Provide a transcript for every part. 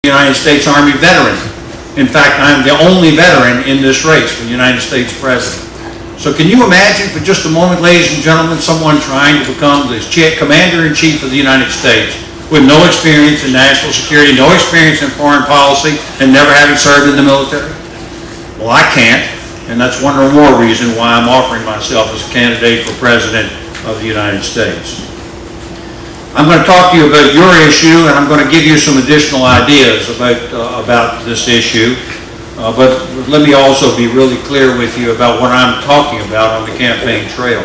United States Army veteran. In fact, I'm the only veteran in this race for the United States President. So can you imagine for just a moment, ladies and gentlemen, someone trying to become the Commander-in-Chief of the United States with no experience in national security, no experience in foreign policy, and never having served in the military? Well, I can't, and that's one or more reason why I'm offering myself as a candidate for President of the United States. I'm going to talk to you about your issue, and I'm going to give you some additional ideas about this issue. But let me also be really clear with you about what I'm talking about on the campaign trail.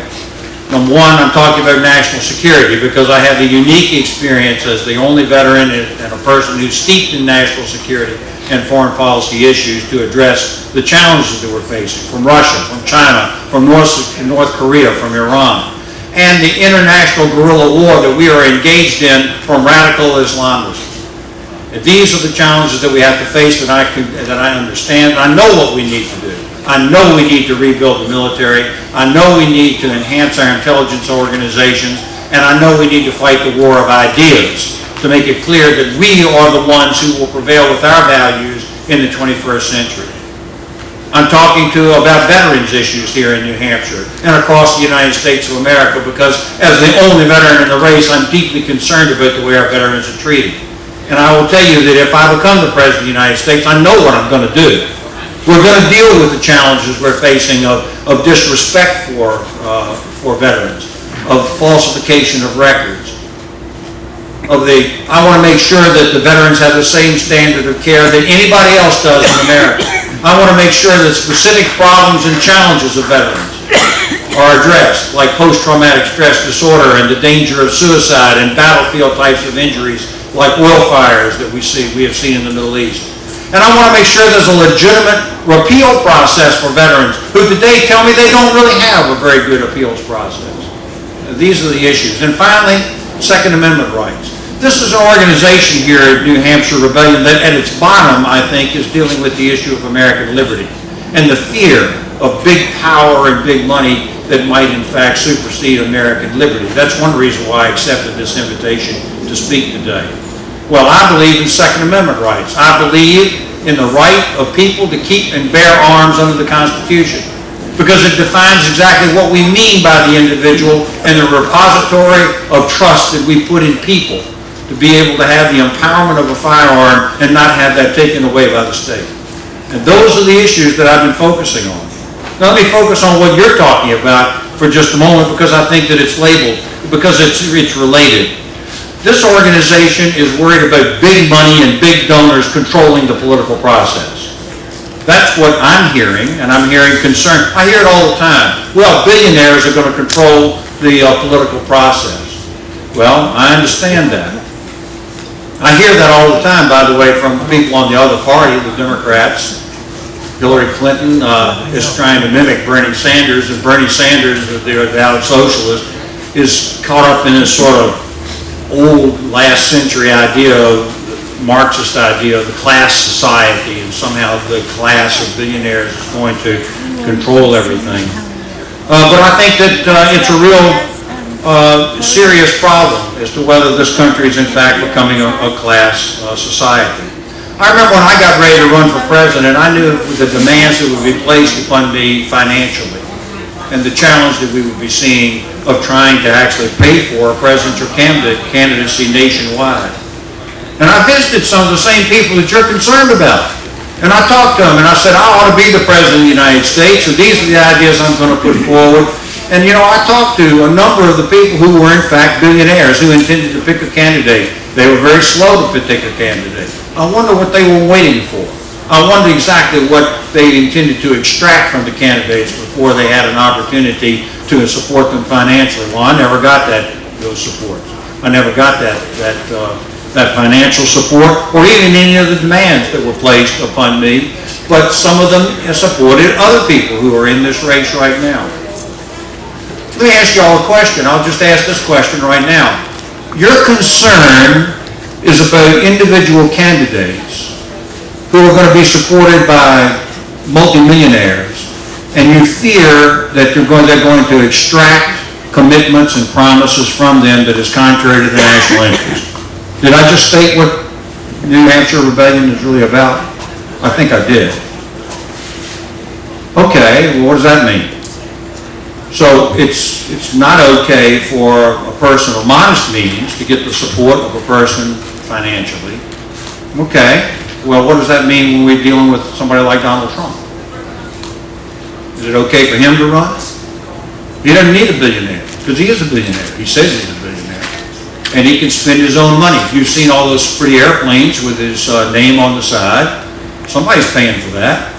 Number one, I'm talking about national security because I have the unique experience as the only veteran and a person who's steeped in national security and foreign policy issues to address the challenges that we're facing from Russia, from China, from North Korea, from Iran, and the international guerrilla war that we are engaged in from radical Islamism. And these are the challenges that we have to face that I understand. I know what we need to do. I know we need to rebuild the military. I know we need to enhance our intelligence organizations. And I know we need to fight the war of ideas to make it clear that we are the ones who will prevail with our values in the 21st century. I'm talking about veterans issues here in New Hampshire and across the United States of America because as the only veteran in the race, I'm deeply concerned about the way our veterans are treated. And I will tell you that if I become the President of the United States, I know what I'm going to do. We're going to deal with the challenges we're facing of disrespect for veterans, of falsification of records, I want to make sure that the veterans have the same standard of care that anybody else does in America. I want to make sure that specific problems and challenges of veterans are addressed, like post-traumatic stress disorder and the danger of suicide and battlefield types of injuries like oil fires that we have seen in the Middle East. And I want to make sure there's a legitimate repeal process for veterans who today tell me they don't really have a very good appeals process. These are the issues. And finally, Second Amendment rights. This is an organization here at New Hampshire Rebellion that at its bottom, I think, is dealing with the issue of American liberty and the fear of big power and big money that might in fact supersede American liberty. That's one reason why I accepted this invitation to speak today. Well, I believe in Second Amendment rights. I believe in the right of people to keep and bear arms under the Constitution because it defines exactly what we mean by the individual and the repository of trust that we put in people to be able to have the empowerment of a firearm and not have that taken away by the state. And those are the issues that I've been focusing on. Now let me focus on what you're talking about for just a moment because I think that it's labeled, because it's related. This organization is worried about big money and big donors controlling the political process. That's what I'm hearing, and I'm hearing concern. I hear it all the time. Well, billionaires are going to control the political process. Well, I understand that. I hear that all the time, by the way, from people on the other party, the Democrats. Hillary Clinton is trying to mimic Bernie Sanders, and Bernie Sanders, the avowed socialist, is caught up in this sort of old last century idea of Marxist idea of the class society, and somehow the class of billionaires is going to control everything. But I think that it's a real serious problem as to whether this country is in fact becoming a class society. I remember when I got ready to run for president, I knew the demands that would be placed upon me financially and the challenge that we would be seeing of trying to actually pay for a presidential candidacy nationwide. And I visited some of the same people that you're concerned about. And I talked to them and I said, I ought to be the President of the United States, so these are the ideas I'm going to put forward. And you know, I talked to a number of the people who were in fact billionaires who intended to pick a candidate. They were very slow to pick a candidate. I wonder what they were waiting for. I wonder exactly what they intended to extract from the candidates before they had an opportunity to support them financially. Well, I never got those supports. I never got that financial support or even any of the demands that were placed upon me. But some of them supported other people who are in this race right now. Let me ask you all a question. I'll just ask this question right now. Your concern is about individual candidates who are going to be supported by multimillionaires, and you fear that they're going to extract commitments and promises from them that is contrary to the national interest. Did I just state what New Hampshire Rebellion is really about? I think I did. Okay, well, what does that mean? So it's not okay for a person of modest means to get the support of a person financially. Okay, well, what does that mean when we're dealing with somebody like Donald Trump? Is it okay for him to run? He doesn't need a billionaire, because he is a billionaire. He says he's a billionaire. And he can spend his own money. You've seen all those pretty airplanes with his name on the side. Somebody's paying for that.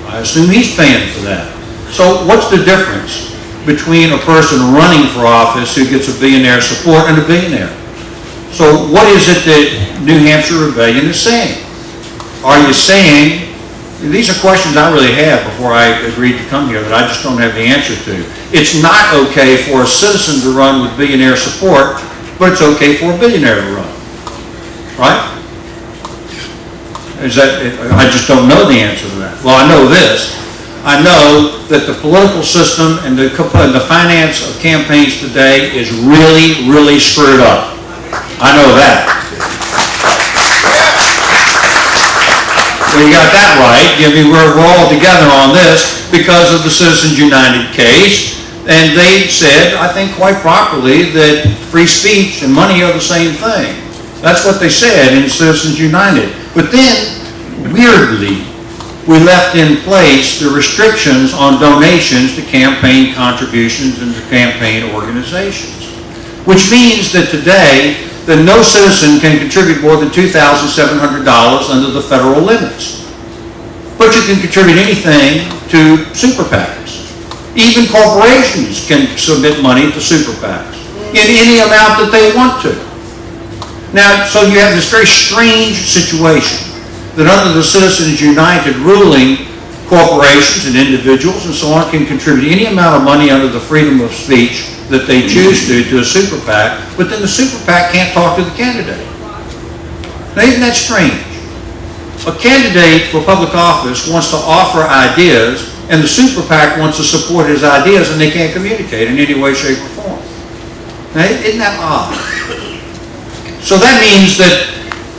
I assume he's paying for that. So what's the difference between a person running for office who gets a billionaire support and a billionaire? So what is it that New Hampshire Rebellion is saying? Are you saying, these are questions I really have before I agreed to come here that I just don't have the answer to. It's not okay for a citizen to run with billionaire support, but it's okay for a billionaire to run. Right? Is that, I just don't know the answer to that. Well, I know this. I know that the political system and the finance of campaigns today is really, really screwed up. I know that. Well, you got that right. I mean, we're all together on this because of the Citizens United case. And they said, I think quite properly, that free speech and money are the same thing. That's what they said in Citizens United. But then, weirdly, we left in place the restrictions on donations to campaign contributions and to campaign organizations. Which means that today, that no citizen can contribute more than $2,700 under the federal limits. But you can contribute anything to super PACs. Even corporations can submit money to super PACs in any amount that they want to. Now, so you have this very strange situation that under the Citizens United ruling, corporations and individuals and so on can contribute any amount of money under the freedom of speech that they choose to a super PAC, but then the super PAC can't talk to the candidate. Now, isn't that strange? A candidate for public office wants to offer ideas, and the super PAC wants to support his ideas, and they can't communicate in any way, shape, or form. Now, isn't that odd? So that means that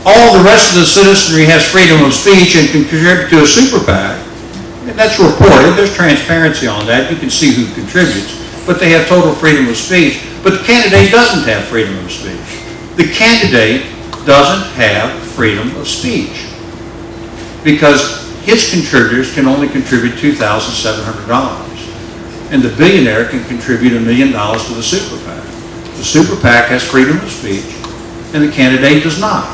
all the rest of the citizenry has freedom of speech and can contribute to a super PAC. And that's reported. There's transparency on that. You can see who contributes. But they have total freedom of speech. But the candidate doesn't have freedom of speech. The candidate doesn't have freedom of speech because his contributors can only contribute $2,700. And the billionaire can contribute $1 million to the super PAC. The super PAC has freedom of speech, and the candidate does not.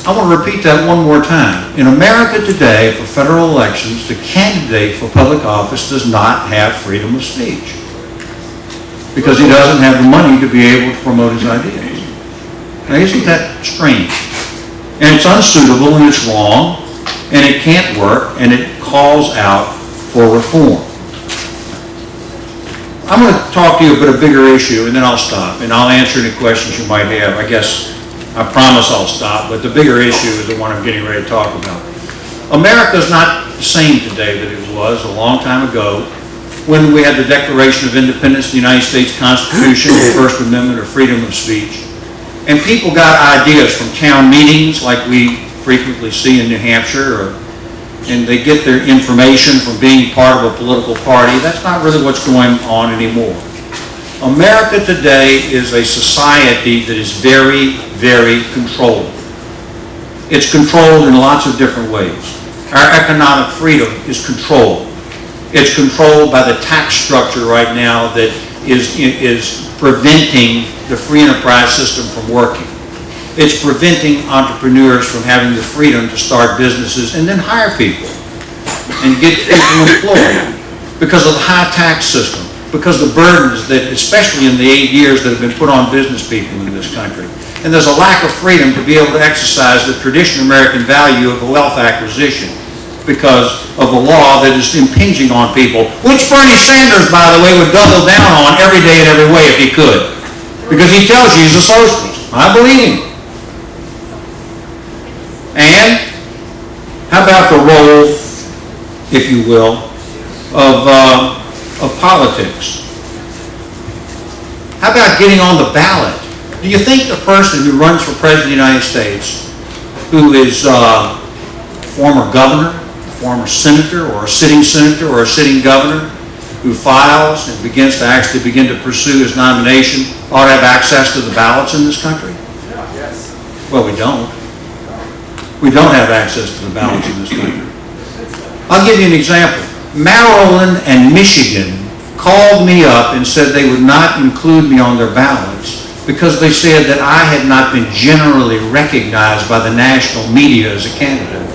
I want to repeat that one more time. In America today, for federal elections, the candidate for public office does not have freedom of speech because he doesn't have the money to be able to promote his ideas. Now, isn't that strange? And it's unsuitable, and it's wrong, and it can't work, and it calls out for reform. I'm going to talk to you about a bigger issue, and then I'll stop, and I'll answer any questions you might have. I promise I'll stop, but the bigger issue is the one I'm getting ready to talk about. America's not the same today that it was a long time ago when we had the Declaration of Independence, the United States Constitution, the First Amendment of freedom of speech. And people got ideas from town meetings like we frequently see in New Hampshire, and they get their information from being part of a political party. That's not really what's going on anymore. America today is a society that is very, very controlled. It's controlled in lots of different ways. Our economic freedom is controlled. It's controlled by the tax structure right now that is preventing the free enterprise system from working. It's preventing entrepreneurs from having the freedom to start businesses and then hire people and get people employed because of the high tax system, because of the burdens that, especially in the 8 years that have been put on business people in this country. And there's a lack of freedom to be able to exercise the traditional American value of the wealth acquisition because of a law that is impinging on people, which Bernie Sanders, by the way, would double down on every day and every way if he could, because he tells you he's a socialist. I believe him. And how about the role, if you will, of politics? How about getting on the ballot? Do you think the person who runs for President of the United States who is a former governor, a former senator, or a sitting governor, who files and begins to pursue his nomination ought to have access to the ballots in this country? Yes. Well, we don't. We don't have access to the ballots in this country. I'll give you an example. Maryland and Michigan called me up and said they would not include me on their ballots because they said that I had not been generally recognized by the national media as a candidate.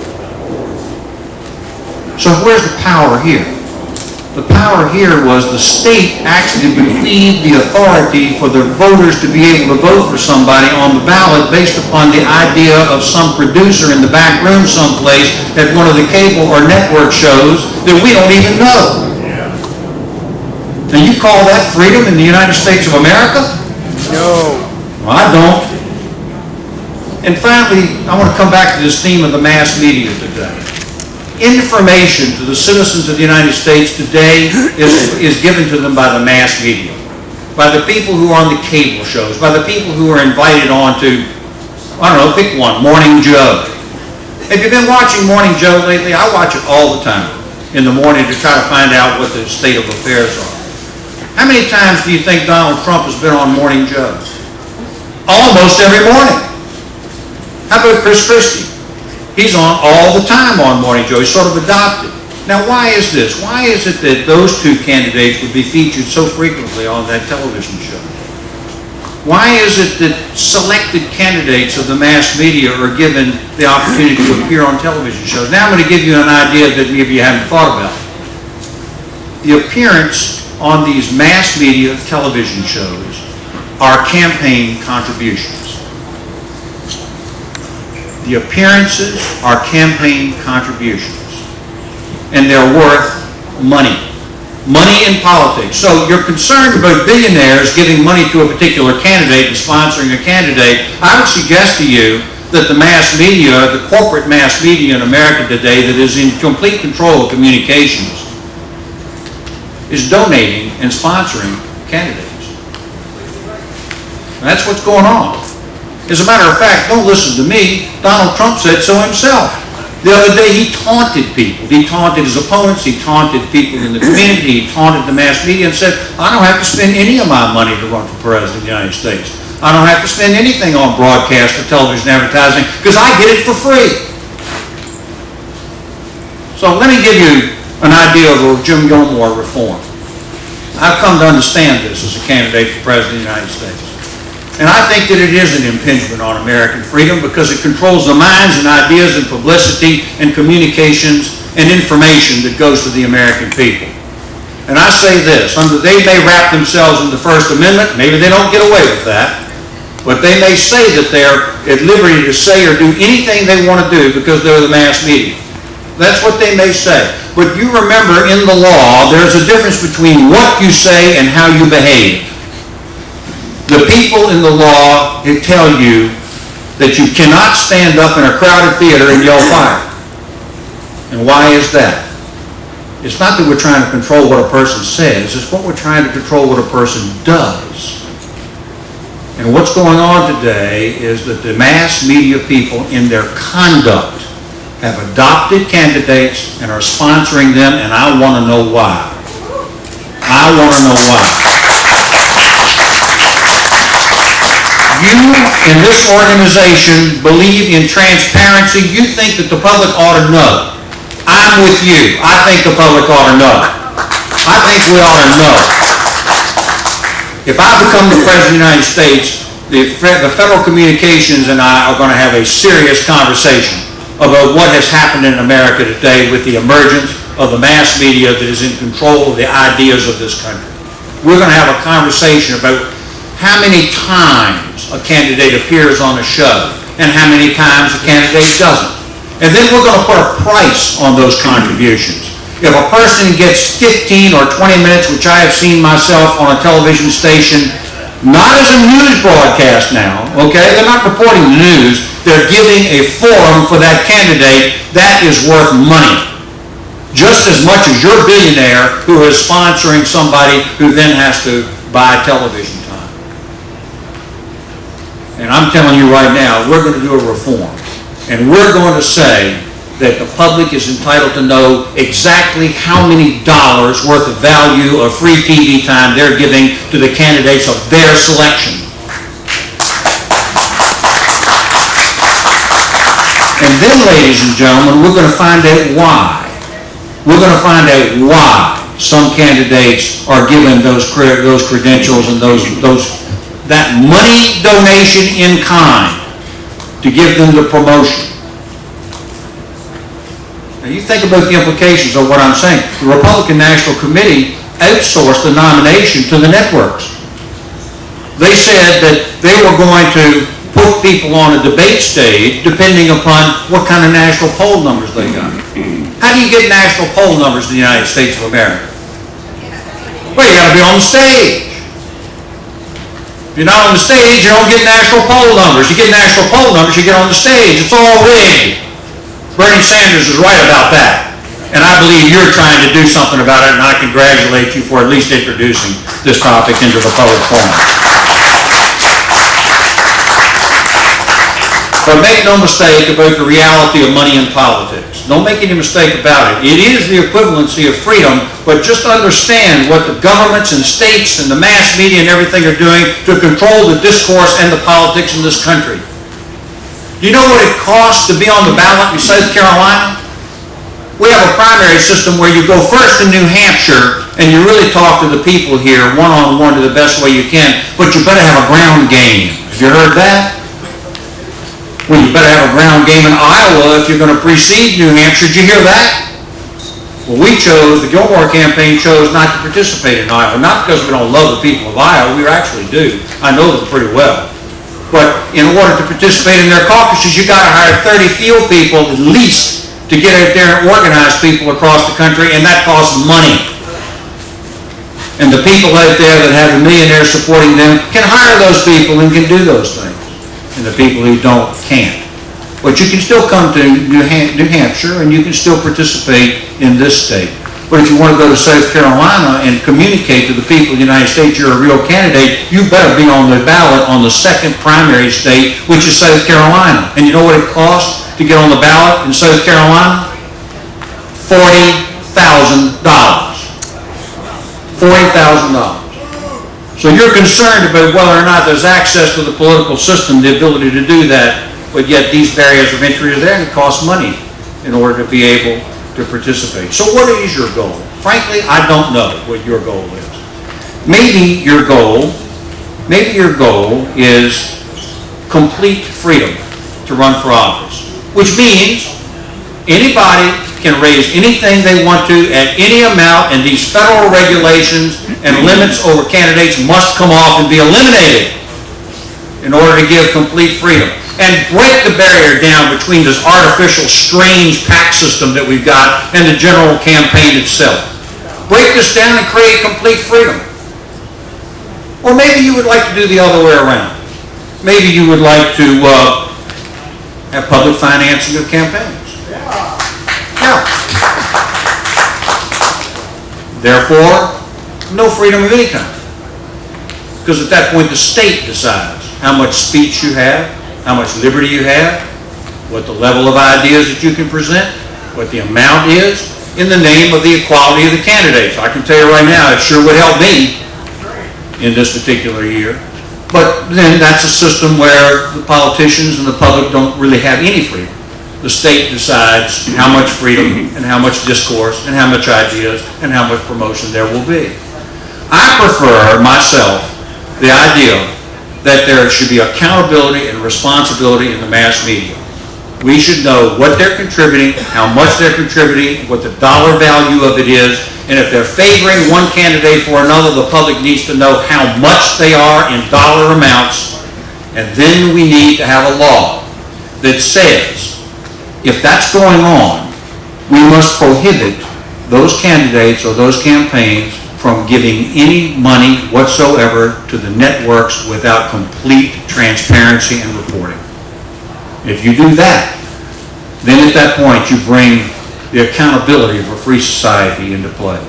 So where's the power here? The power here was the state actually bequeathed the authority for the voters to be able to vote for somebody on the ballot based upon the idea of some producer in the back room someplace at one of the cable or network shows that we don't even know. And you call that freedom in the United States of America? No. Well, I don't. And finally, I want to come back to this theme of the mass media today. Information to the citizens of the United States today is given to them by the mass media, by the people who are on the cable shows, by the people who are invited on to, I don't know, pick one, Morning Joe. Have you been watching Morning Joe lately? I watch it all the time in the morning to try to find out what the state of affairs are. How many times do you think Donald Trump has been on Morning Joe? Almost every morning. How about Chris Christie? He's on all the time on Morning Joe. He's sort of adopted. Now, why is this? Why is it that those two candidates would be featured so frequently on that television show? Why is it that selected candidates of the mass media are given the opportunity to appear on television shows? Now I'm going to give you an idea that maybe you haven't thought about. The appearance on these mass media television shows are campaign contributions. The appearances are campaign contributions, and they're worth money. Money in politics. So you're concerned about billionaires giving money to a particular candidate and sponsoring a candidate. I would suggest to you that the mass media, the corporate mass media in America today that is in complete control of communications, is donating and sponsoring candidates. And that's what's going on. As a matter of fact, don't listen to me, Donald Trump said so himself. The other day he taunted people. He taunted his opponents, he taunted people in the community, he taunted the mass media and said, I don't have to spend any of my money to run for president of the United States. I don't have to spend anything on broadcast or television advertising because I get it for free. So let me give you an idea of Jim Gilmore reform. I've come to understand this as a candidate for president of the United States. And I think that it is an impingement on American freedom because it controls the minds and ideas and publicity and communications and information that goes to the American people. And I say this, they may wrap themselves in the First Amendment, maybe they don't get away with that, but they may say that they're at liberty to say or do anything they want to do because they're the mass media. That's what they may say. But you remember in the law, there's a difference between what you say and how you behave. The people in the law tell you that you cannot stand up in a crowded theater and yell fire. And why is that? It's not that we're trying to control what a person says, it's what we're trying to control what a person does. And what's going on today is that the mass media people in their conduct have adopted candidates and are sponsoring them, and I want to know why. I want to know why. You in this organization believe in transparency. You think that the public ought to know. I'm with you. I think the public ought to know. I think we ought to know. If I become the President of the United States, the Federal Communications and I are going to have a serious conversation about what has happened in America today with the emergence of the mass media that is in control of the ideas of this country. We're going to have a conversation about how many times a candidate appears on a show and how many times a candidate doesn't. And then we're going to put a price on those contributions. If a person gets 15 or 20 minutes, which I have seen myself on a television station, not as a news broadcast now, okay? They're not reporting the news. They're giving a forum for that candidate. That is worth money. Just as much as your billionaire who is sponsoring somebody who then has to buy television time. And I'm telling you right now, we're going to do a reform. And we're going to say that the public is entitled to know exactly how many dollars worth of value of free TV time they're giving to the candidates of their selection. And then, ladies and gentlemen, we're going to find out why. We're going to find out why some candidates are given those credentials and that money donation in kind to give them the promotion. Now you think about the implications of what I'm saying. The Republican National Committee outsourced the nomination to the networks. They said that they were going to put people on a debate stage depending upon what kind of national poll numbers they got. How do you get national poll numbers in the United States of America? Well, you got to be on the stage. If you're not on the stage, you don't get national poll numbers. You get national poll numbers, you get on the stage. It's all rigged. Bernie Sanders is right about that. And I believe you're trying to do something about it, and I congratulate you for at least introducing this topic into the public forum. But make no mistake about the reality of money in politics. Don't make any mistake about it. It is the equivalency of freedom, but just understand what the governments and states and the mass media and everything are doing to control the discourse and the politics in this country. Do you know what it costs to be on the ballot in South Carolina? We have a primary system where you go first in New Hampshire and you really talk to the people here one-on-one to the best way you can, but you better have a ground game. Have you heard that? Well, you better have a ground game in Iowa if you're going to precede New Hampshire. Did you hear that? Well, the Gilmore campaign chose not to participate in Iowa, not because we don't love the people of Iowa, we actually do. I know them pretty well. But in order to participate in their caucuses, you got to hire 30 field people at least to get out there and organize people across the country, and that costs money. And the people out there that have the millionaires supporting them can hire those people and can do those things. And the people who don't can't. But you can still come to New Hampshire and you can still participate in this state. But if you want to go to South Carolina and communicate to the people of the United States you're a real candidate, you better be on the ballot on the second primary state, which is South Carolina. And you know what it costs to get on the ballot in South Carolina? $40,000. $40,000. So you're concerned about whether or not there's access to the political system, the ability to do that, but yet these barriers of entry are there and it costs money in order to be able to participate. So what is your goal? Frankly, I don't know what your goal is. Maybe your goal is complete freedom to run for office, which means anybody can raise anything they want to at any amount, and these federal regulations and limits over candidates must come off and be eliminated in order to give complete freedom and break the barrier down between this artificial, strange PAC system that we've got and the general campaign itself. Break this down and create complete freedom. Or maybe you would like to do the other way around. Maybe you would like to have public financing of campaigns. Yeah. Therefore, no freedom of any kind. Because at that point, the state decides how much speech you have, how much liberty you have, what the level of ideas that you can present, what the amount is, in the name of the equality of the candidates. I can tell you right now, it sure would help me in this particular year. But then that's a system where the politicians and the public don't really have any freedom. The state decides how much freedom and how much discourse and how much ideas and how much promotion there will be. I prefer, myself, the idea that there should be accountability and responsibility in the mass media. We should know what they're contributing, how much they're contributing, what the dollar value of it is, and if they're favoring one candidate for another, the public needs to know how much they are in dollar amounts, and then we need to have a law that says, if that's going on, we must prohibit those candidates or those campaigns from giving any money whatsoever to the networks without complete transparency and reporting. If you do that, then at that point you bring the accountability of a free society into play.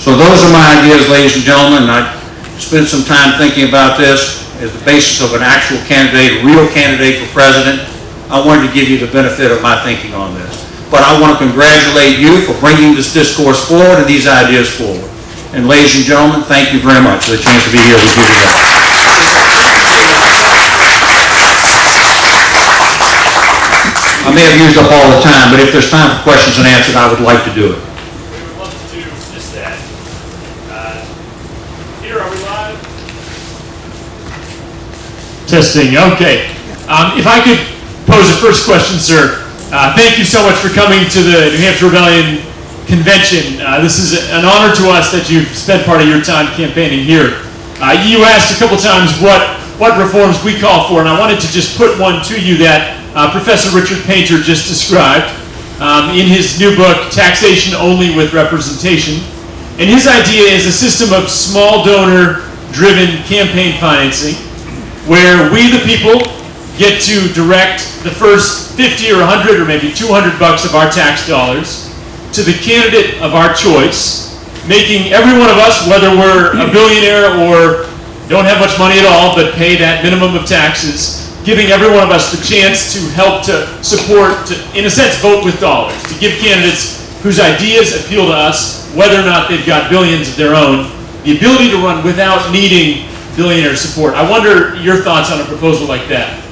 So those are my ideas, ladies and gentlemen, and I spent some time thinking about this as the basis of an actual candidate, a real candidate for president. I wanted to give you the benefit of my thinking on this. But I want to congratulate you for bringing this discourse forward and these ideas forward. And ladies and gentlemen, thank you very much for the chance to be here with you today. I may have used up all the time, but if there's time for questions and answers, I would like to do it. We would love to do just that. Peter, are we live? Testing, okay. If I could pose a first question, sir. Thank you so much for coming to the New Hampshire Rebellion Convention. This is an honor to us that you've spent part of your time campaigning here. You asked a couple times what reforms we call for, and I wanted to just put one to you that Professor Richard Painter just described in his new book, Taxation Only with Representation. And his idea is a system of small donor-driven campaign financing where we, the people, get to direct the first 50 or 100 or maybe 200 bucks of our tax dollars to the candidate of our choice, making every one of us, whether we're a billionaire or don't have much money at all but pay that minimum of taxes, giving every one of us the chance to help to support, to, in a sense, vote with dollars, to give candidates whose ideas appeal to us, whether or not they've got billions of their own, the ability to run without needing billionaire support. I wonder your thoughts on a proposal like that.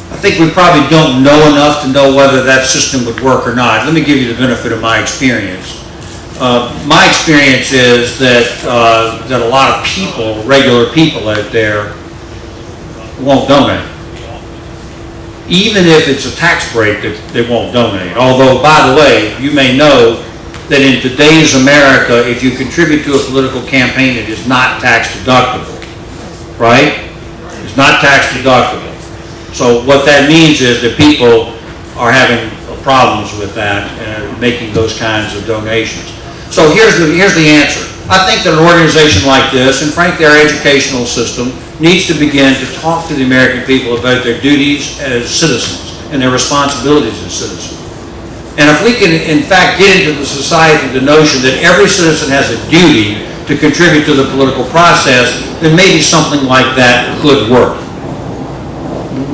I think we probably don't know enough to know whether that system would work or not. Let me give you the benefit of my experience. My experience is that that a lot of people, regular people out there, won't donate. Even if it's a tax break, they won't donate. Although, by the way, you may know that in today's America, if you contribute to a political campaign, it is not tax deductible, right? It's not tax deductible. So what that means is that people are having problems with that and making those kinds of donations. So here's the answer. I think that an organization like this, and frankly our educational system, needs to begin to talk to the American people about their duties as citizens and their responsibilities as citizens. And if we can, in fact, get into the society the notion that every citizen has a duty to contribute to the political process, then maybe something like that could work.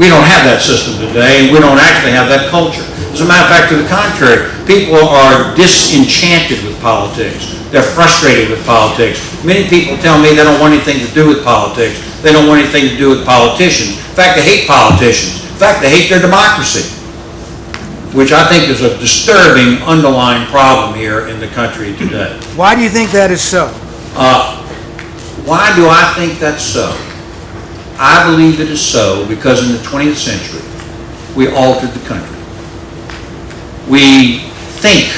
We don't have that system today, and we don't actually have that culture. As a matter of fact, to the contrary, people are disenchanted with politics. They're frustrated with politics. Many people tell me they don't want anything to do with politics. They don't want anything to do with politicians. In fact, they hate politicians. In fact, they hate their democracy, which I think is a disturbing underlying problem here in the country today. Why do you think that is so? Why do I think that's so? I believe it is so because in the 20th century, we altered the country. We think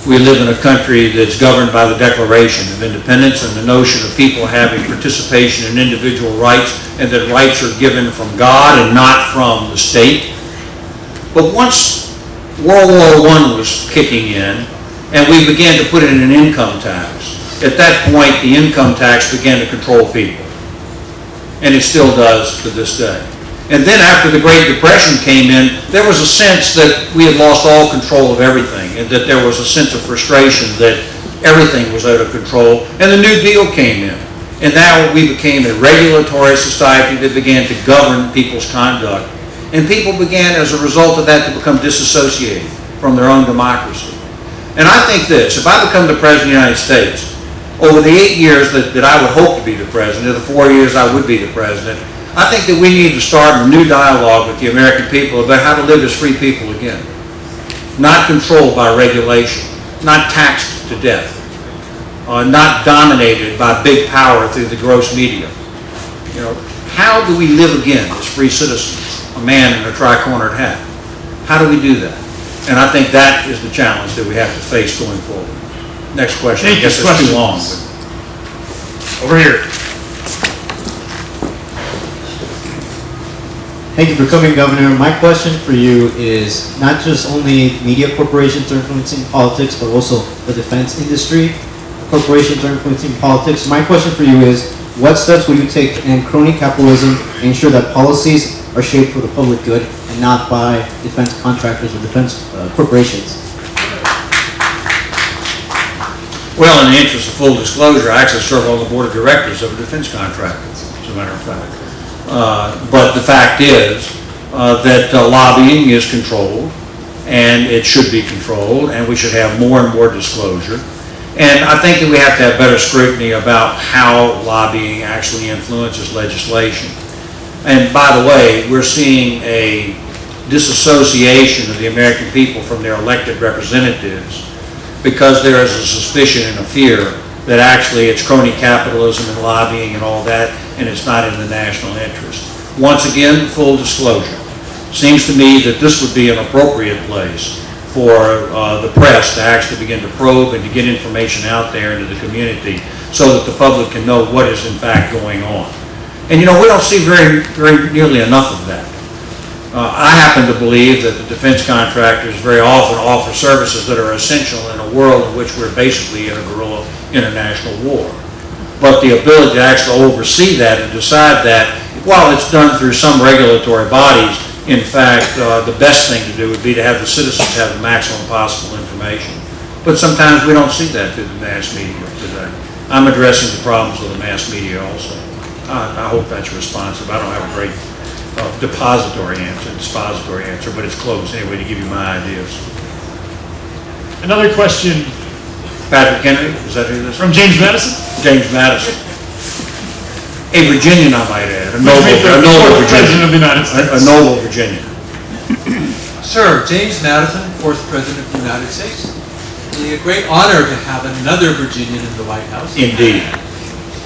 we live in a country that's governed by the Declaration of Independence and the notion of people having participation in individual rights, and that rights are given from God and not from the state. But once World War I was kicking in, and we began to put in an income tax, at that point the income tax began to control people. And it still does to this day. And then after the Great Depression came in, there was a sense that we had lost all control of everything, and that there was a sense of frustration that everything was out of control, and the New Deal came in. And now we became a regulatory society that began to govern people's conduct. And people began, as a result of that, to become disassociated from their own democracy. And I think this, if I become the President of the United States, over the 8 years that I would hope to be the President, or the 4 years I would be the President, I think that we need to start a new dialogue with the American people about how to live as free people again. Not controlled by regulation, not taxed to death, not dominated by big power through the gross media. You know, how do we live again as free citizens, a man in a tri-cornered hat? How do we do that? And I think that is the challenge that we have to face going forward. Next question. I guess it's too long. Over here. Thank you for coming, Governor. My question for you is not just only media corporations are influencing politics, but also the defense industry. Corporations are influencing politics. My question for you is, what steps will you take to end crony capitalism and ensure that policies are shaped for the public good and not by defense contractors or defense corporations? Well, in the interest of full disclosure, I actually serve on the board of directors of a defense contractor, as a matter of fact. But the fact is that lobbying is controlled, and it should be controlled, and we should have more and more disclosure. And I think that we have to have better scrutiny about how lobbying actually influences legislation. And by the way, we're seeing a disassociation of the American people from their elected representatives because there is a suspicion and a fear that actually it's crony capitalism and lobbying and all that, and it's not in the national interest. Once again, full disclosure. Seems to me that this would be an appropriate place for the press to actually begin to probe and to get information out there into the community so that the public can know what is in fact going on. And you know, we don't see very nearly enough of that. I happen to believe that the defense contractors very often offer services that are essential in a world in which we're basically in a guerrilla international war. But the ability to actually oversee that and decide that, while it's done through some regulatory bodies, in fact, the best thing to do would be to have the citizens have the maximum possible information. But sometimes we don't see that through the mass media today. I'm addressing the problems of the mass media also. I hope that's responsive. I don't have a great dispository answer, but it's close anyway to give you my ideas. Another question Patrick Kennedy, is that who this is? from James Madison. James Madison. A Virginian, I might add. A The noble President of the Virginian. United States. A noble Virginian. Sir, James Madison, 4th President of the United States. It'll be a great honor to have another Virginian in the White House. Indeed.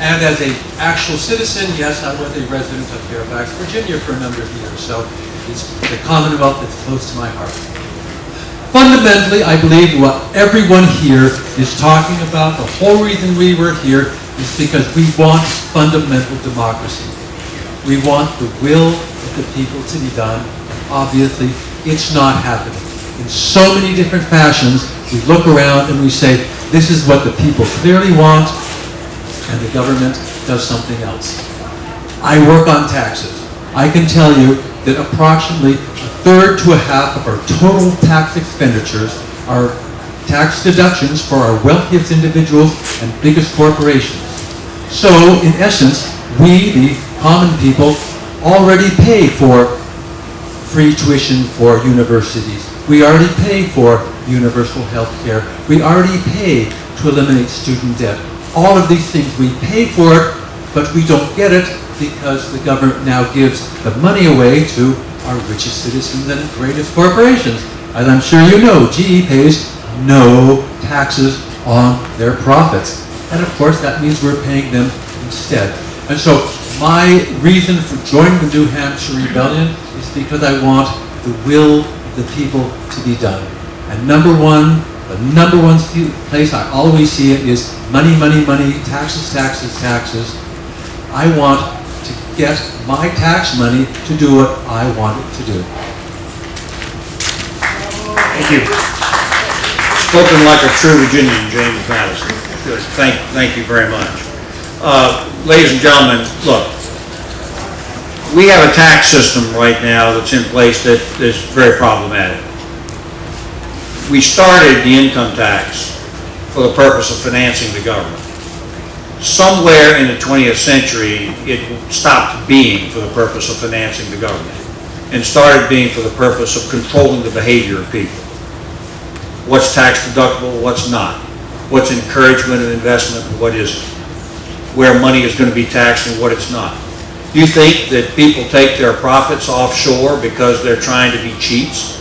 And as an actual citizen, yes, I was a resident of Fairfax, Virginia for a number of years, so it's the Commonwealth that's close to my heart. Fundamentally, I believe what everyone here is talking about, the whole reason we were here is because we want fundamental democracy. We want the will of the people to be done. Obviously, it's not happening. In so many different fashions, we look around and we say, this is what the people clearly want, and the government does something else. I work on taxes. I can tell you that approximately a third to a half of our total tax expenditures are tax deductions for our wealthiest individuals and biggest corporations. So, in essence, we, the common people, already pay for free tuition for universities. We already pay for universal health care. We already pay to eliminate student debt. All of these things, we pay for it, but we don't get it because the government now gives the money away to our richest citizens and greatest corporations. As I'm sure you know, GE pays no taxes on their profits. And of course, that means we're paying them instead. And so my reason for joining the New Hampshire Rebellion is because I want the will of the people to be done. And the number one place I always see it is money, money, money, taxes, taxes, taxes. I want to get my tax money to do what I want it to do. Thank you. Spoken like a true Virginian, James Madison. Good. Thank you very much. Ladies and gentlemen, look, we have a tax system right now that's in place that is very problematic. We started the income tax for the purpose of financing the government. Somewhere in the 20th century, it stopped being for the purpose of financing the government and started being for the purpose of controlling the behavior of people. What's tax deductible, what's not? What's encouragement of investment and what isn't? Where money is going to be taxed and what it's not. Do you think that people take their profits offshore because they're trying to be cheats?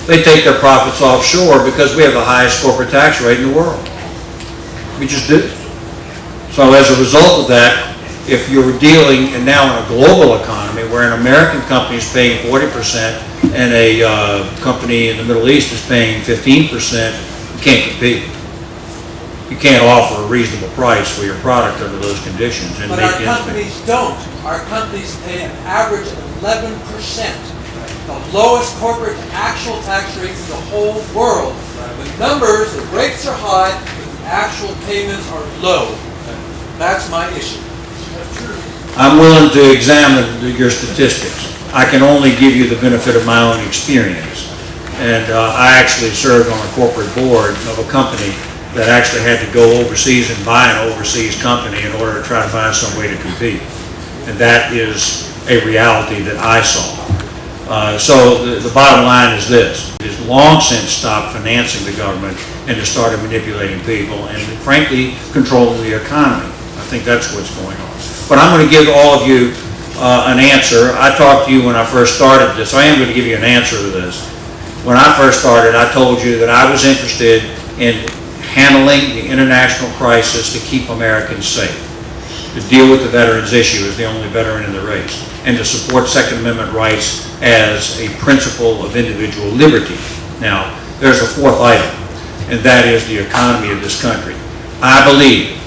They take their profits offshore because we have the highest corporate tax rate in the world. We just do. So as a result of that, if you're dealing, and now in a global economy where an American company is paying 40% and a company in the Middle East is paying 15%, you can't compete. You can't offer a reasonable price for your product under those conditions. And But make our ends meet. companies don't. Our companies pay an average of 11%. The lowest corporate actual tax rates in the whole world. The numbers, the rates are high, but the actual payments are low. That's my issue. I'm willing to examine your statistics. I can only give you the benefit of my own experience. And I actually served on a corporate board of a company that actually had to go overseas and buy an overseas company in order to try to find some way to compete. And that is a reality that I saw. So the bottom line is this: it has long since stopped financing the government and has started manipulating people and, frankly, controlling the economy. I think that's what's going on. But I'm going to give all of you an answer. I talked to you when I first started this. I am going to give you an answer to this. When I first started, I told you that I was interested in handling the international crisis to keep Americans safe, to deal with the veterans issue as the only veteran in the race, and to support Second Amendment rights as a principle of individual liberty. Now, there's a fourth item, and that is the economy of this country. I believe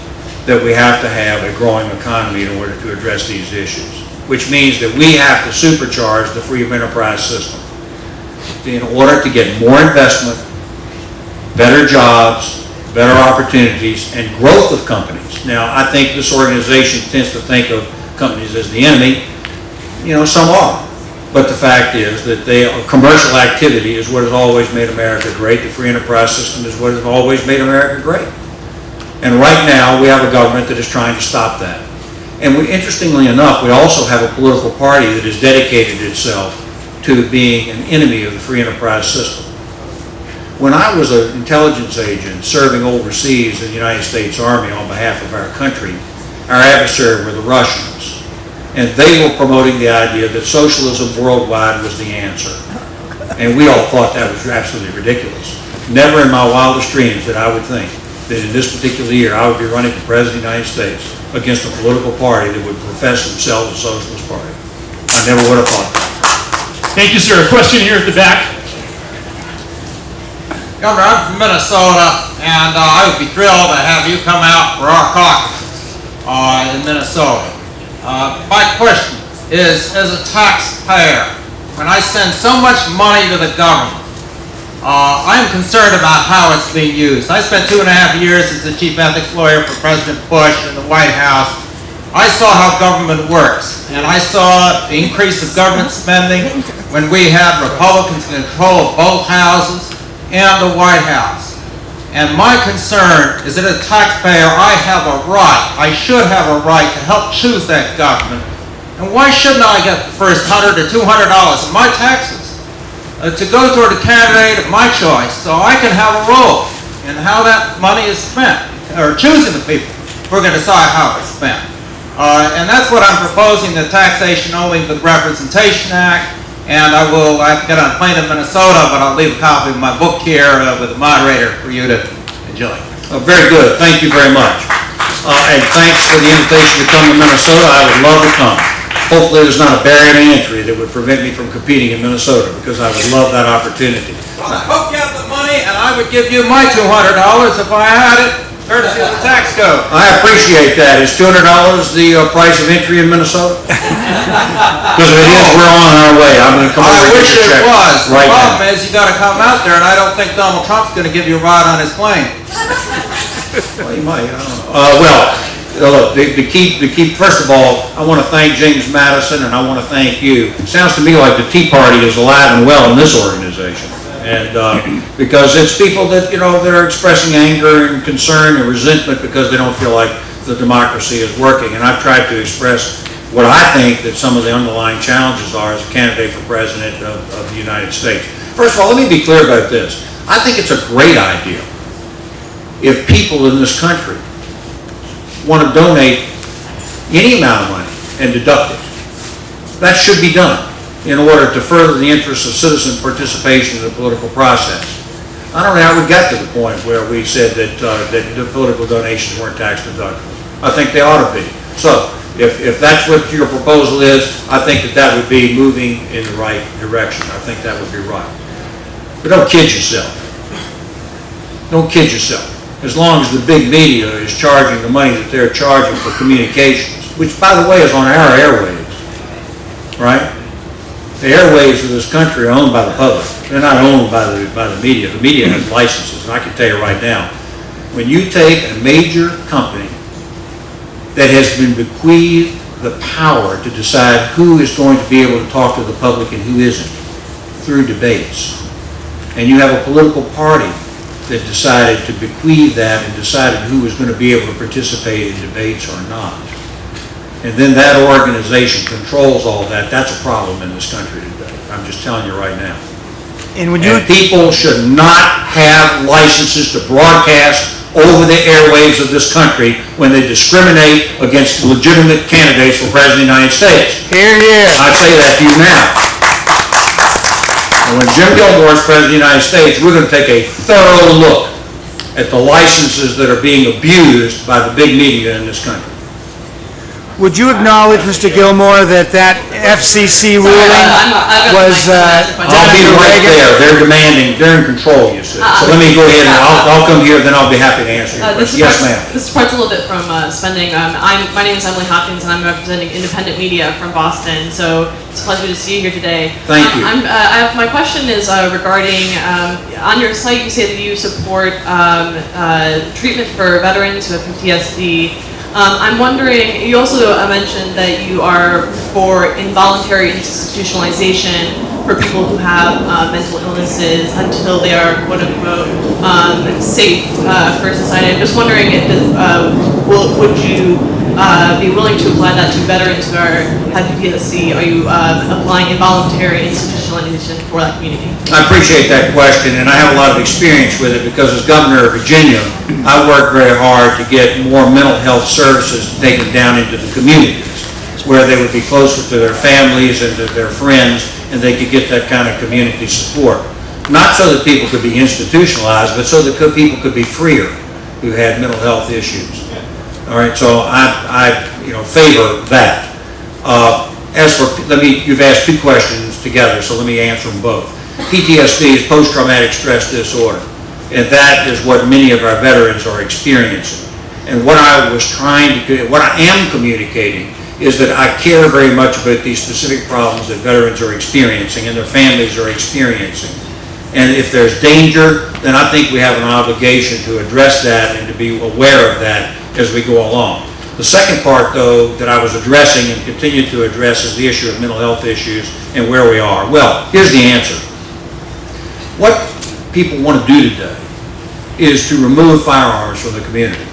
that we have to have a growing economy in order to address these issues, which means that we have to supercharge the free of enterprise system in order to get more investment, better jobs, better opportunities, and growth of companies. Now, I think this organization tends to think of companies as the enemy. You know, some are. But the fact is that commercial activity is what has always made America great. The free enterprise system is what has always made America great. And right now, we have a government that is trying to stop that. And interestingly enough, we also have a political party that has dedicated itself to being an enemy of the free enterprise system. When I was an intelligence agent serving overseas in the United States Army on behalf of our country, our adversary were the Russians. And they were promoting the idea that socialism worldwide was the answer. And we all thought that was absolutely ridiculous. Never in my wildest dreams that I would think that in this particular year I would be running for President of the United States against a political party that would profess themselves a socialist party. I never would have thought that. Thank you, sir. A question here at the back. Governor, I'm from Minnesota, and I would be thrilled to have you come out for our caucus in Minnesota. My question is, as a taxpayer, when I send so much money to the government, I'm concerned about how it's being used. I spent 2.5 years as the chief ethics lawyer for President Bush in the White House. I saw how government works, and I saw the increase of government spending when we had Republicans in control of both houses and the White House. And my concern is that as a taxpayer, I have a right, I should have a right to help choose that government. And why shouldn't I get the first $100 or $200 of my taxes to go toward a candidate of my choice so I can have a role in how that money is spent, or choosing the people who are going to decide how it's spent. And that's what I'm proposing, the taxation only with Representation Act. And I have to get on a plane in Minnesota, but I'll leave a copy of my book here with the moderator for you to enjoy. Very good. Thank you very much. And thanks for the invitation to come to Minnesota. I would love to come. Hopefully there's not a barrier to entry that would prevent me from competing in Minnesota, because I would love that opportunity. Well, I hope you have the money, and I would give you my $200 if I had it, courtesy of the tax code. I appreciate that. Is $200 the price of entry in Minnesota? Because if it is, we're on our way. I'm going to come over I and wish get your it check was. The right problem now. is you got to come out there, and I don't think Donald Trump's going to give you a ride on his plane. Well, you might. I don't know. Look, the key. First of all, I want to thank James Madison, and I want to thank you. It sounds to me like the Tea Party is alive and well in this organization, and because it's people that that are expressing anger and concern and resentment because they don't feel like the democracy is working. And I've tried to express what I think that some of the underlying challenges are as a candidate for president of the United States. First of all, let me be clear about this. I think it's a great idea if people in this country want to donate any amount of money and deduct it. That should be done in order to further the interests of citizen participation in the political process. I don't know how we got to the point where we said that the political donations weren't tax deductible. I think they ought to be. So if that's what your proposal is, I think that would be moving in the right direction. I think that would be right. But don't kid yourself. Don't kid yourself. As long as the big media is charging the money that they're charging for communications, which, by the way, is on our airwaves, right? The airwaves of this country are owned by the public. They're not owned by the media. The media has licenses, and I can tell you right now, when you take a major company that has been bequeathed the power to decide who is going to be able to talk to the public and who isn't through debates, and you have a political party that decided to bequeath that and decided who was going to be able to participate in debates or not, and then that organization controls all that, that's a problem in this country today. I'm just telling you right now. And would you, And people should not have licenses to broadcast over the airwaves of this country when they discriminate against legitimate candidates for President of the United States. hear, hear. I say that to you now. And when Jim Gilmore is President of the United States, we're going to take a thorough look at the licenses that are being abused by the big media in this country. Would you acknowledge, Mr. Gilmore, that FCC ruling was I'll be right there. They're demanding, they're in control, you see. So let me go ahead and I'll come here, then I'll be happy to answer your question. Yes, ma'am. This departs a little bit from spending. My name is Emily Hopkins, and I'm representing independent media from Boston. So it's a pleasure to see you here today. Thank you. My question is regarding on your site. You say that you support treatment for veterans who have PTSD. I'm wondering, you also mentioned that you are for involuntary institutionalization for people who have mental illnesses until they are quote-unquote safe for society. I'm just wondering if would you be willing to apply that to veterans who have PTSD? Are you applying involuntary institutionalization for that community? I appreciate that question, and I have a lot of experience with it because as governor of Virginia, I worked very hard to get more mental health services taken down into the communities where they would be closer to their families and to their friends, and they could get that kind of community support. Not so that people could be institutionalized, but so that people could be freer who had mental health issues. All right, so I favor that. You've asked two questions together, so let me answer them both. PTSD is post-traumatic stress disorder, and that is what many of our veterans are experiencing. And what I am communicating is that I care very much about these specific problems that veterans are experiencing and their families are experiencing. And if there's danger, then I think we have an obligation to address that and to be aware of that as we go along. The second part, though, that I was addressing and continue to address is the issue of mental health issues and where we are. Well, here's the answer. What people want to do today is to remove firearms from the community.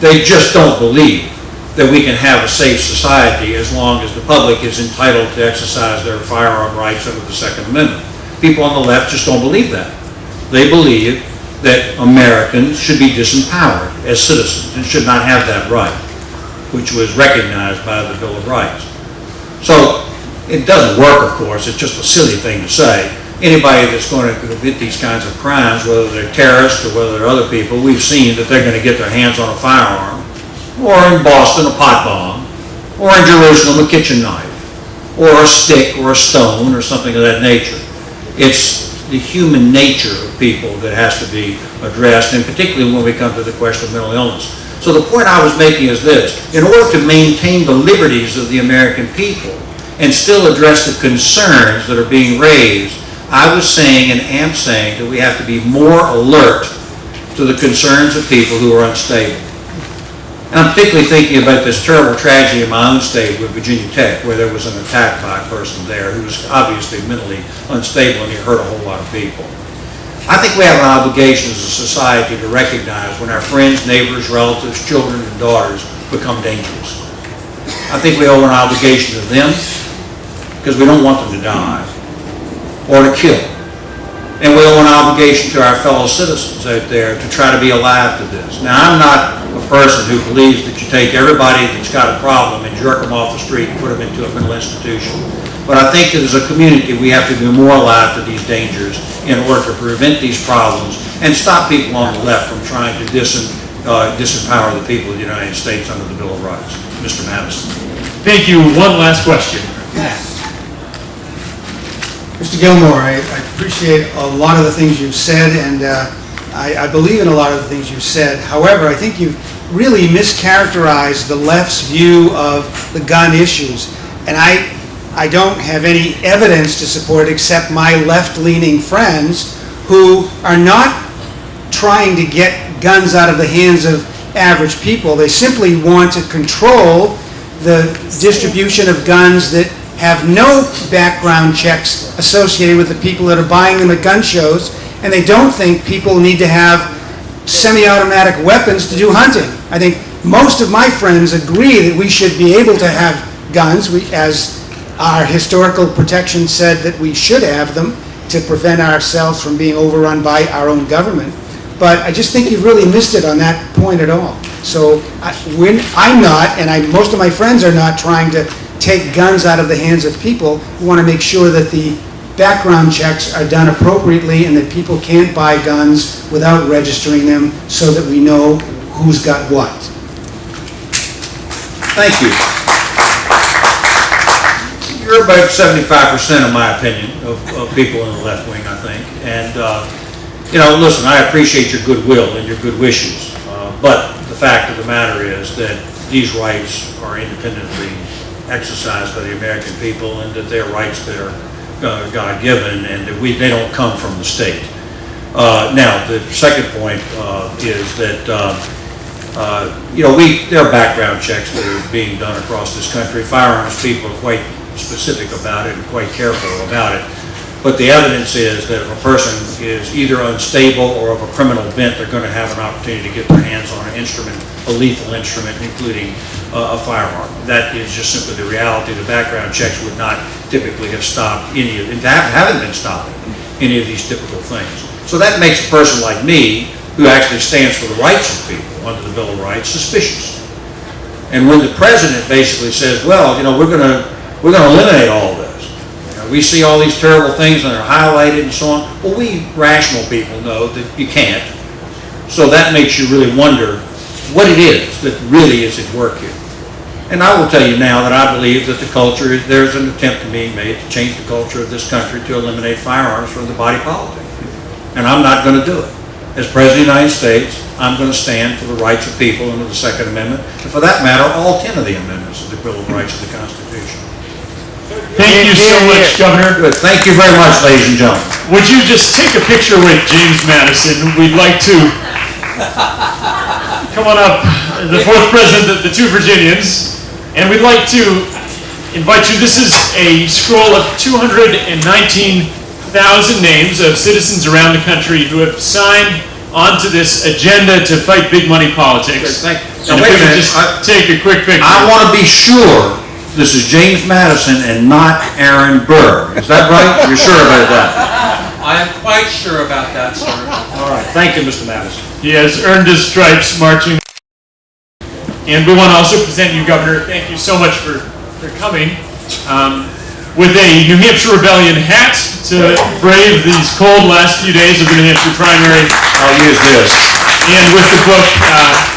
They just don't believe that we can have a safe society as long as the public is entitled to exercise their firearm rights under the Second Amendment. People on the left just don't believe that. They believe that Americans should be disempowered as citizens and should not have that right, which was recognized by the Bill of Rights. So it doesn't work, of course. It's just a silly thing to say. Anybody that's going to commit these kinds of crimes, whether they're terrorists or whether they're other people, we've seen that they're going to get their hands on a firearm, or in Boston, a pot bomb, or in Jerusalem, a kitchen knife, or a stick or a stone or something of that nature. It's the human nature of people that has to be addressed, and particularly when we come to the question of mental illness. So the point I was making is this: in order to maintain the liberties of the American people and still address the concerns that are being raised, I was saying and am saying that we have to be more alert to the concerns of people who are unstable. And I'm particularly thinking about this terrible tragedy in my own state with Virginia Tech, where there was an attack by a person there who was obviously mentally unstable and he hurt a whole lot of people. I think we have an obligation as a society to recognize when our friends, neighbors, relatives, children, and daughters become dangerous. I think we owe an obligation to them because we don't want them to die or to kill. And we owe an obligation to our fellow citizens out there to try to be alive to this. Now, I'm not a person who believes that you take everybody that's got a problem and jerk them off the street and put them into a mental institution. But I think that as a community, we have to be more alive to these dangers in order to prevent these problems and stop people on the left from trying to disempower the people of the United States under the Bill of Rights. Mr. Madison. Thank you. One last question. Mr. Gilmore, I appreciate a lot of the things you've said, and I believe in a lot of the things you've said. However, I think you've really mischaracterized the left's view of the gun issues. And I don't have any evidence to support except my left-leaning friends who are not trying to get guns out of the hands of average people. They simply want to control the distribution of guns that have no background checks associated with the people that are buying them at gun shows, and they don't think people need to have semi-automatic weapons to do hunting. I think most of my friends agree that we should be able to have guns. As Our historical protection said that we should have them to prevent ourselves from being overrun by our own government. But I just think you've really missed it on that point at all. So I'm not, and most of my friends are not, trying to take guns out of the hands of people. We want to make sure that the background checks are done appropriately and that people can't buy guns without registering them so that we know who's got what. Thank you. You're about 75%, in my opinion, of people in the left wing, I think. And, you know, listen, I appreciate your goodwill and your good wishes. But the fact of the matter is that these rights are independently exercised by the American people, and that they're rights that are God-given, and that they don't come from the state. Now, the second point is that you know, there are background checks that are being done across this country. Firearms people are quite specific about it and quite careful about it. But the evidence is that if a person is either unstable or of a criminal bent, they're going to have an opportunity to get their hands on an instrument, a lethal instrument, including a firearm. That is just simply the reality. The background checks would not typically have stopped any of, haven't been stopping any of these typical things. So that makes a person like me, who actually stands for the rights of people under the Bill of Rights, suspicious. And when the president basically says, well, you know, we're going to eliminate all of this. We see all these terrible things and they're highlighted and so on. Well, we rational people know that you can't. So that makes you really wonder what it is that really is at work here. And I will tell you now that I believe that there's an attempt being made to change the culture of this country to eliminate firearms from the body politic. And I'm not going to do it. As President of the United States, I'm going to stand for the rights of people under the Second Amendment, and for that matter, all 10 of the amendments of the Bill of Rights of the Constitution. Thank you so much, Governor. Good. Thank you very much, ladies and gentlemen. Would you just take a picture with James Madison? We'd like to come on up, the fourth president of the two Virginians, and we'd like to invite you. This is a scroll of 219,000 names of citizens around the country who have signed onto this agenda to fight big money politics. Thank you. And Now, if wait we a could minute. just take a quick picture. I want to be sure this is James Madison and not Aaron Burr. Is that right? You're sure about that? I am quite sure about that, sir. All right. Thank you, Mr. Madison. He has earned his stripes marching. And we want to also present you, Governor. Thank you so much for coming. With a New Hampshire Rebellion hat to brave these cold last few days of the New Hampshire primary. I'll use this. And with the book,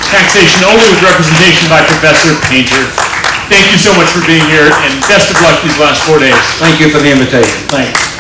Taxation Only with Representation by Professor Painter. Thank you so much for being here, and best of luck these last 4 days. Thank you for the invitation. Thanks.